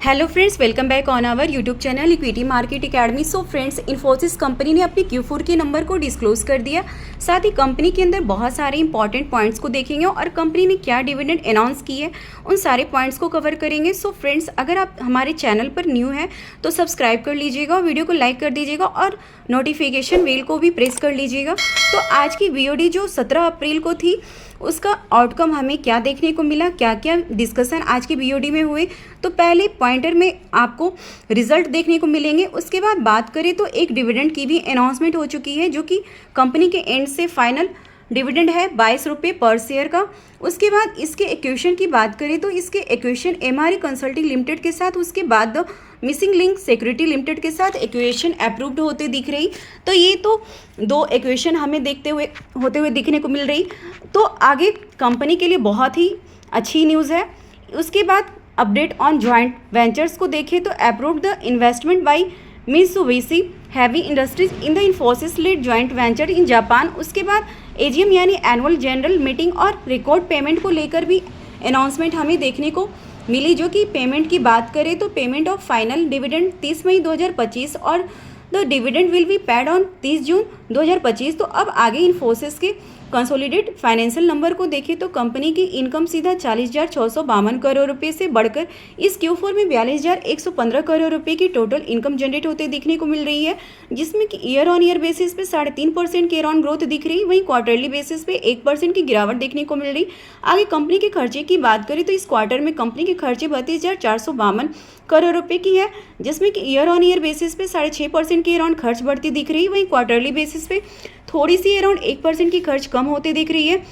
Hello friends, welcome back on our YouTube channel equity market academy. So friends, Infosys company ने अपनी Q4 के number को disclose कर दिया। साथ ही कंपनी के अंदर बहुत सारे इंपॉर्टेंट पॉइंट्स को देखेंगे और कंपनी ने क्या डिविडेंड अनाउंस की है उन सारे पॉइंट्स को कवर करेंगे। सो फ्रेंड्स, अगर आप हमारे चैनल पर न्यू हैं तो सब्सक्राइब कर लीजिएगा, वीडियो को लाइक कर दीजिएगा और नोटिफिकेशन बेल को भी प्रेस कर लीजिएगा। तो आज की BOD जो 17 अप्रैल को थी उसका आउटकम हमें क्या देखने को मिला, क्या क्या डिस्कशन आज की BOD में हुए, तो पहले पॉइंटर में आपको रिजल्ट देखने को मिलेंगे। उसके बाद बात करें तो एक डिविडेंड की भी अनाउंसमेंट हो चुकी है जो कि कंपनी के एंड से फाइनल डिविडेंड है 22 रुपये पर शेयर का। उसके बाद इसके एक्वेशन की बात करें तो इसके एक्वेशन MRE कंसल्टिंग लिमिटेड के साथ, उसके बाद the missing link security limited के साथ एक्वेशन अप्रूव्ड होते दिख रही। तो ये तो दो एक्वेशन हमें होते हुए दिखने को मिल रही। तो आगे कंपनी के लिए बहुत ही अच्छी न्यूज़ है। उसके बाद अपडेट ऑन जॉइंट वेंचर्स को देखें तो approved the investment by Mitsubishi heavy industries in the Infosys led joint venture in Japan. उसके बाद AGM यानी एनुअल जनरल मीटिंग और रिकॉर्ड पेमेंट को लेकर भी अनाउंसमेंट हमें देखने को मिली। जो कि पेमेंट की बात करें तो पेमेंट ऑफ फाइनल डिविडेंड 30 मई 2025 और the dividend will be paid on 30 जून 2025। तो अब आगे इन्फोसिस के कंसोलिडेट फाइनेंशियल नंबर को देखें तो कंपनी की इनकम सीधा 40,652 करोड़ रुपए से बढ़कर इस Q4 में 42,115 करोड़ रुपए की टोटल इनकम जनरेट होते दिखने को मिल रही है, जिसमें कि ईयर ऑन ईयर बेसिस पे 3.5% की अराउंड ग्रोथ दिख रही। वहीं क्वार्टरली बेसिस पे 1% की गिरावट देखने को मिल रही। आगे कंपनी के खर्चे की बात करें तो इस क्वार्टर में कंपनी के खर्चे 32,452 करोड़ रुपए की है, जिसमें कि ईयर ऑन ईयर बेसिस पे 6.5% की अराउंड खर्च बढ़ती दिख रही। वहीं क्वार्टरली बेसिस पे थोड़ी सी अराउंड 1% की खर्च कम होते दिख रही है।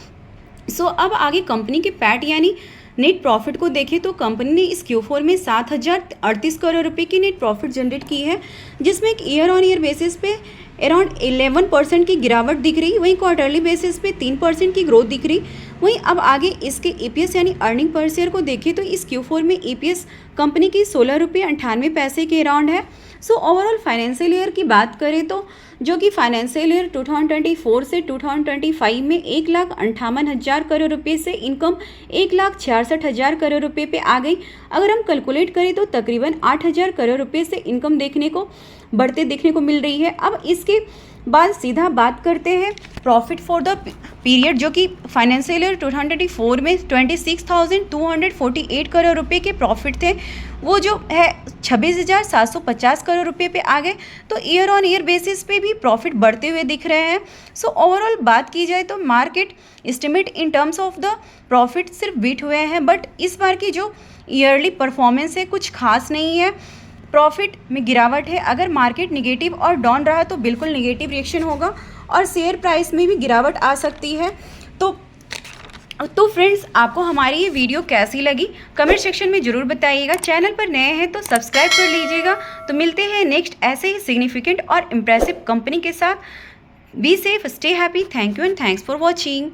सो अब आगे कंपनी के पैट यानी नेट प्रॉफिट को देखें तो कंपनी ने इस Q4 में 7,038 करोड़ रुपए की नेट प्रॉफिट जनरेट की है, जिसमें ईयर ऑन ईयर बेसिस पे अराउंड 11% की गिरावट दिख रही। वहीं क्वार्टरली बेसिस पे 3% की ग्रोथ दिख रही। वहीं अब आगे इसके EPS यानी अर्निंग पर शेयर को देखें तो इस Q4 में EPS कंपनी की 16.98 के अराउंड है। सो ओवरऑल फाइनेंशियल ईयर की बात करें तो जो कि फाइनेंशियल ईयर 2024 से 2025 में 1,58,000 करोड़ रुपए से इनकम 1,66,000 करोड़ रुपए पे आ गई। अगर हम कैलकुलेट करें तो तकरीबन 8,000 करोड़ रुपए से इनकम देखने को बढ़ते देखने को मिल रही है। अब इसके बाद सीधा बात करते हैं प्रॉफिट फॉर द पीरियड, जो कि फाइनेंशियल ईयर 2024 में 26,248 करोड़ रुपए के प्रॉफिट थे, वो जो है 26,750 करोड़ रुपए पे आ गए। तो ईयर ऑन ईयर बेसिस पे भी प्रॉफिट बढ़ते हुए दिख रहे हैं। सो ओवरऑल बात की जाए तो market estimate in terms of the profit सिर्फ बीट हुए हैं, बट इस बार की जो ईयरली परफॉर्मेंस है कुछ खास नहीं है, प्रॉफिट में गिरावट है। अगर मार्केट निगेटिव और डाउन रहा तो बिल्कुल निगेटिव रिएक्शन होगा और शेयर प्राइस में भी गिरावट आ सकती है। तो फ्रेंड्स, आपको हमारी ये वीडियो कैसी लगी कमेंट सेक्शन में ज़रूर बताइएगा। चैनल पर नए हैं तो सब्सक्राइब कर लीजिएगा। तो मिलते हैं नेक्स्ट ऐसे ही सिग्निफिकेंट और इम्प्रेसिव कंपनी के साथ। Be safe, stay happy, thank you and thanks for watching.